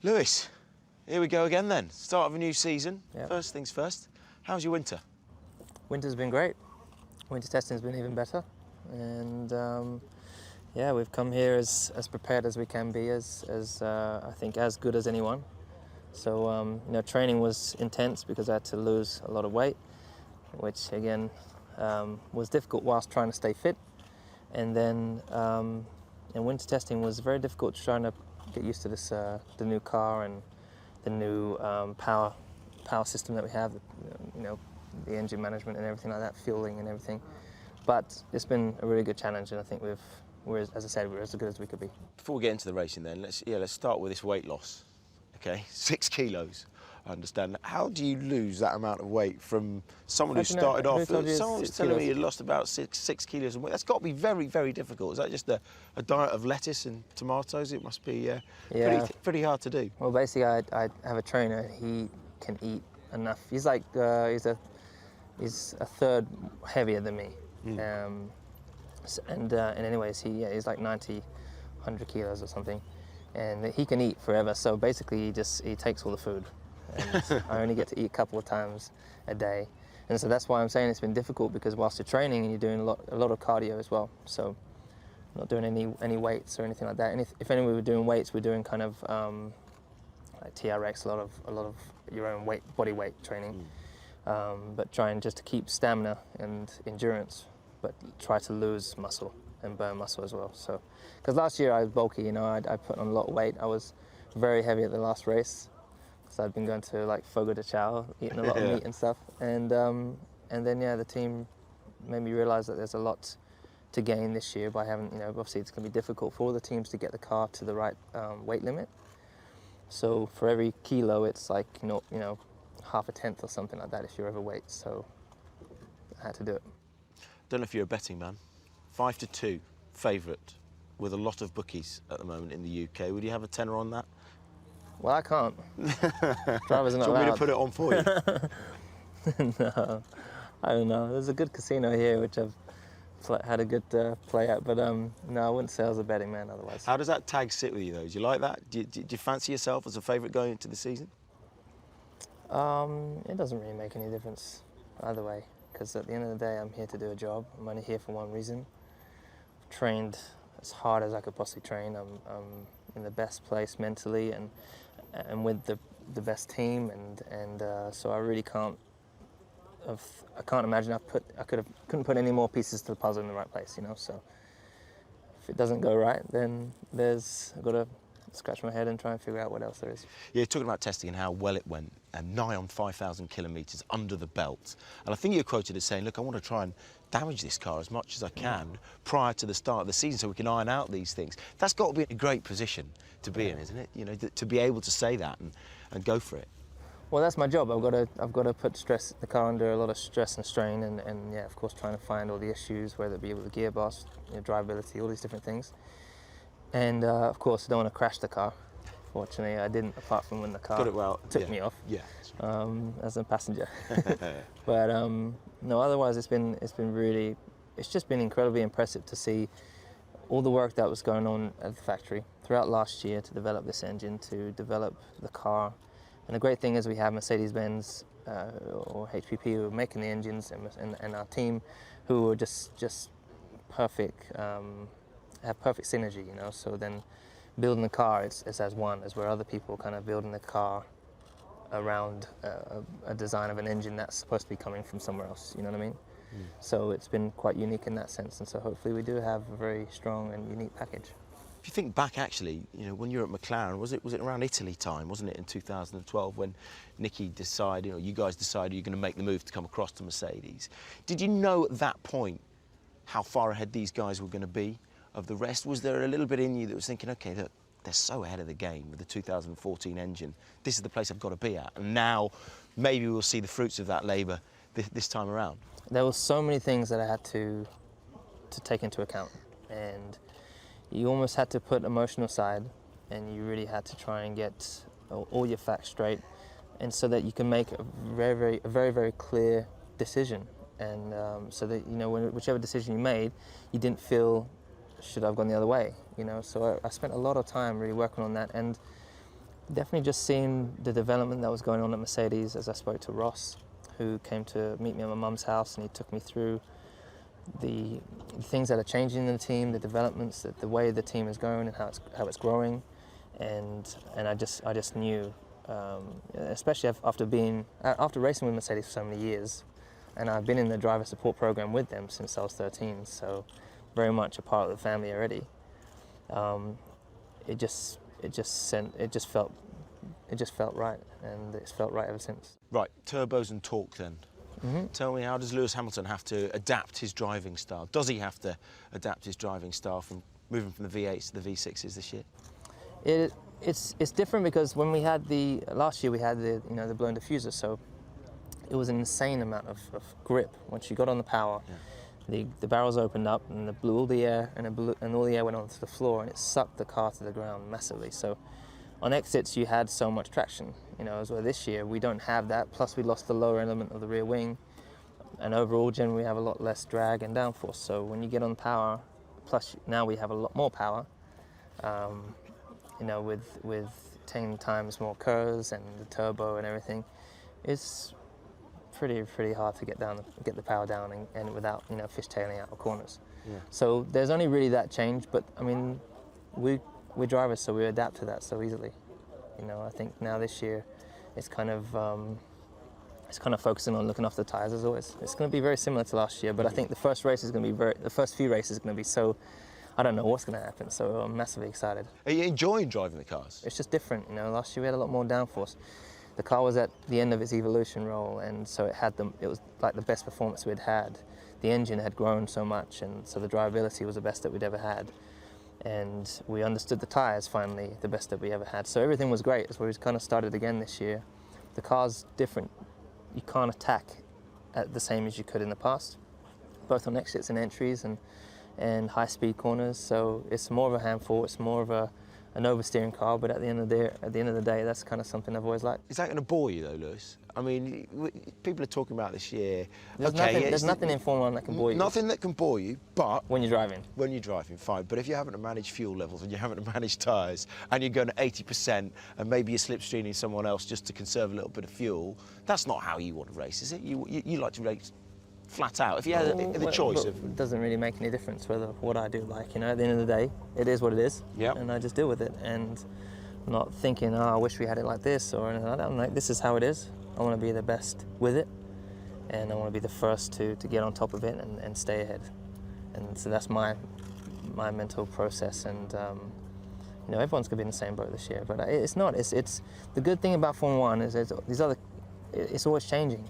Lewis, here we go again then. Start of a new season. Yep. First things first, how's your winter? Winter's been great. Winter testing's been even better. And yeah, we've come here as prepared as we can be, I think as good as anyone. So, training was intense because I had to lose a lot of weight, which again was difficult whilst trying to stay fit. And then winter testing was very difficult, trying to get used to this, the new car and the new power system that we have, the engine management and everything like that, fueling and everything. But it's been a really good challenge, and I think we're as good as we could be. Before we get into the racing then, let's start with this weight loss. Okay, 6 kilos, I understand. How do you lose that amount of weight from someone who started off? Someone was telling me you lost about 6 kilos of weight. That's got to be very, very difficult. Is that just a diet of lettuce and tomatoes? It must be pretty hard to do. Well, basically, I have a trainer. He can eat enough. He's like he's a third heavier than me. And anyways, he's like 100 kilos or something. And he can eat forever, so basically he takes all the food. And I only get to eat a couple of times a day. And so that's why I'm saying it's been difficult, because whilst you're training and you're doing a lot of cardio as well. So not doing any weights or anything like that. And if anyway we're doing weights, we're doing kind of like TRX, a lot of your own body weight training. But trying just to keep stamina and endurance, but try to lose muscle and burn muscle as well. So, because last year I was bulky, I put on a lot of weight. I was very heavy at the last race, so I'd been going to like Fogo de Chao, eating a lot of meat and stuff. And then the team made me realise that there's a lot to gain this year by having, obviously it's going to be difficult for all the teams to get the car to the right weight limit. So for every kilo, it's like half a tenth or something like that if you're overweight. So I had to do it. Don't know if you're a betting man. 5-2 favourite with a lot of bookies at the moment in the UK. Would you have a tenner on that? Well, I can't. Drivers are not allowed. Do you want me to put it on for you? No, I don't know. There's a good casino here which I've had a good play at, but no, I wouldn't say I was a betting man otherwise. How does that tag sit with you though? Do you like that? Do you fancy yourself as a favourite going into the season? It doesn't really make any difference either way, because at the end of the day I'm here to do a job. I'm only here for one reason. I've trained as hard as I could possibly train. I'm in the best place mentally and with the best team, and so I really can't imagine couldn't put any more pieces to the puzzle in the right place, So if it doesn't go right, then I've got to scratch my head and try and figure out what else there is. Yeah, talking about testing and how well it went, and nigh on 5,000 kilometres under the belt. And I think you're quoted as saying, look, I want to try and damage this car as much as I can prior to the start of the season so we can iron out these things. That's got to be a great position to be in, isn't it? To be able to say that and go for it. Well, that's my job. I've got to put the car under a lot of stress and strain, and yeah, of course, trying to find all the issues, whether it be with the gearbox, drivability, all these different things. And of course, I don't want to crash the car. Fortunately, I didn't, apart from when the car took me off as a passenger. But no, otherwise it's just been incredibly impressive to see all the work that was going on at the factory throughout last year to develop this engine, to develop the car. And the great thing is we have Mercedes-Benz or HPP who are making the engines, and our team who are just perfect. Have perfect synergy, so then building the car it's as one, as where other people kind of building the car around a design of an engine that's supposed to be coming from somewhere else, you know what I mean? So it's been quite unique in that sense, and so hopefully we do have a very strong and unique package. If you think back actually, when you were at McLaren, was it around Italy time, wasn't it, in 2012 when Nicky decided, you guys decided you're going to make the move to come across to Mercedes? Did you know at that point how far ahead these guys were going to be of the rest? Was there a little bit in you that was thinking, okay, look, they're so ahead of the game with the 2014 engine. This is the place I've got to be at. And now maybe we'll see the fruits of that labour this time around. There were so many things that I had to take into account. And you almost had to put emotion aside, and you really had to try and get all your facts straight, and so that you can make a very, very clear decision. And so that, whichever decision you made, you didn't feel, should I have gone the other way, So I spent a lot of time really working on that. And Definitely just seeing the development that was going on at Mercedes as I spoke to Ross, who came to meet me at my mum's house, and he took me through the things that are changing in the team, the developments, the way the team is going and how it's growing, and I just knew, especially after racing with Mercedes for so many years, and I've been in the driver support program with them since I was 13, so very much a part of the family already. It just felt right, and it's felt right ever since. Right, turbos and torque then. Tell me, how does Lewis Hamilton have to adapt his driving style? Does he have to adapt his driving style from moving from the V8s to the V6s this year? It's different because when we had last year we had the blown diffuser, so it was an insane amount of grip once you got on the power. Yeah. The barrels opened up and it blew all the air, and all the air went onto the floor, and it sucked the car to the ground massively. So on exits you had so much traction, as well. This year we don't have that, plus we lost the lower element of the rear wing, and overall generally we have a lot less drag and downforce. So when you get on power, plus now we have a lot more power, with 10 times more curves and the turbo and everything, it's pretty hard to get the power down and without fishtailing out of corners. Yeah. So there's only really that change, but I mean we're drivers, so we adapt to that so easily. I think now this year it's kind of focusing on looking after the tires as always. It's going to be very similar to last year, but I think the first few races are going to be so, I don't know what's going to happen, so I'm massively excited. Are you enjoying driving the cars? It's just different, last year we had a lot more downforce. The car was at the end of its evolution role, and so it was like the best performance we'd had. The engine had grown so much, and so the drivability was the best that we'd ever had. And we understood the tyres finally, the best that we ever had. So everything was great. So we kind of started again this year. The car's different. You can't attack at the same as you could in the past, both on exits and entries and high-speed corners. So it's more of a handful. It's more of an oversteering car. But at the end of the day, that's kind of something I've always liked. Is that going to bore you though, Lewis? I mean, people are talking about this year. There's nothing in Formula 1 that can bore you. Nothing that can bore you, but when you're driving. When you're driving, fine. But if you're having to manage fuel levels and you're having to manage tyres and you're going at 80% and maybe you're slipstreaming someone else just to conserve a little bit of fuel, that's not how you want to race, is it? You like to race flat out. If you had the choice of... It doesn't really make any difference what I do. At the end of the day, it is what it is. Yep. And I just deal with it, and not thinking, I wish we had it like this or anything like that. I'm like, this is how it is. I want to be the best with it, and I want to be the first to get on top of it and stay ahead. And so that's my mental process, and everyone's going to be in the same boat this year, but it's not. It's the good thing about Formula 1 is it's always changing.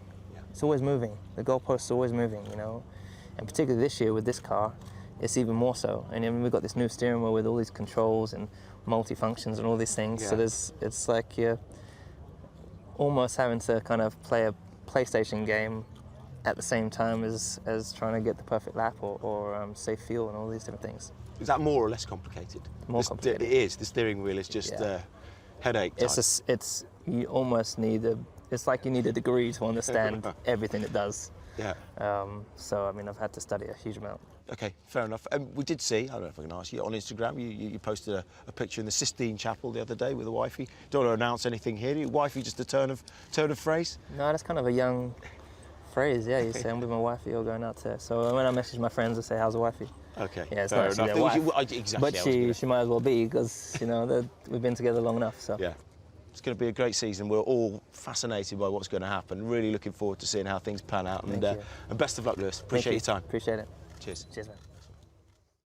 It's always moving. The goalposts are always moving, and particularly this year with this car, it's even more so. And then we've got this new steering wheel with all these controls and multi-functions and all these things. Yeah. So it's like you're almost having to kind of play a PlayStation game at the same time as trying to get the perfect lap or save fuel and all these different things. Is that more or less complicated? More complicated. It is. The steering wheel is just headache type. You almost need it's like you need a degree to understand everything it does. Yeah. So, I mean, I've had to study a huge amount. Okay, fair enough. We did see, I don't know if I can ask you, on Instagram, you posted a picture in the Sistine Chapel the other day with a wifey. Don't want to announce anything here. Your wifey, just a turn of phrase? No, that's kind of a young phrase, yeah. You say, I'm with my wifey or going out there. So when I message my friends, I say, how's the wifey? Okay, yeah, it's not actually their wife, exactly. But she might as well be, because, we've been together long enough, so. Yeah. It's going to be a great season. We're all fascinated by what's going to happen. Really looking forward to seeing how things pan out. And best of luck, Lewis. Appreciate your time. Appreciate it. Cheers. Cheers, man.